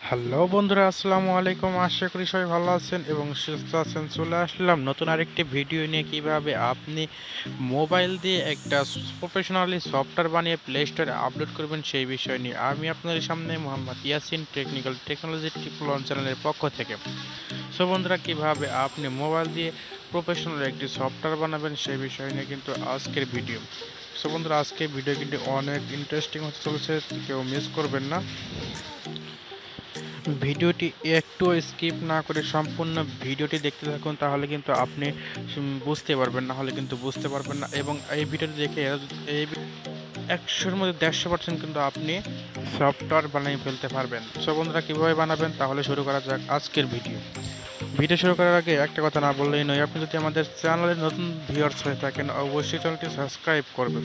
Hello বন্ধুরা, আসসালামু আলাইকুম। আশা করি সবাই ভালো আছেন এবং সুস্থ আছেন। চলে আসলাম নতুন আরেকটি ভিডিও নিয়ে, কিভাবে আপনি মোবাইল দিয়ে একটা প্রফেশনালি সফটওয়্যার বানিয়ে প্লে স্টোরে আপলোড করবেন সেই বিষয় নিয়ে। আমি আপনাদের সামনে মোহাম্মদ ইয়াসিন, টেকনোলজি টিপলন চ্যানেলের পক্ষ থেকে। সো বন্ধুরা, কিভাবে আপনি মোবাইল দিয়ে প্রফেশনাল একটি সফটওয়্যার বানাবেন সেই বিষয় নিয়ে কিন্তু আজকের ভিডিও। সো বন্ধুরা, আজকের ভিডিও কিন্তু অনেক ইন্টারেস্টিং হতে চলেছে, কেউ মিস করবেন না। ভিডিওটি একটু স্কিপ না করে সম্পূর্ণ ভিডিওটি দেখতে থাকুন, তাহলে কিন্তু আপনি বুঝতে পারবেন, না হলে কিন্তু বুঝতে পারবেন না। এবং এই ভিডিওটি দেখে এই 100-এর মধ্যে 150% কিন্তু আপনি সফটওয়্যার বানিয়ে ফেলতে পারবেন। সো বন্ধুরা, কীভাবে বানাবেন তাহলে শুরু করা যাক আজকের ভিডিও। ভিডিও শুরু করার আগে একটা কথা না বললেই নয়, আপনি যদি আমাদের চ্যানেলে নতুন ভিউয়ার্স হয়ে থাকেন অবশ্যই চ্যানেলটি সাবস্ক্রাইব করবেন।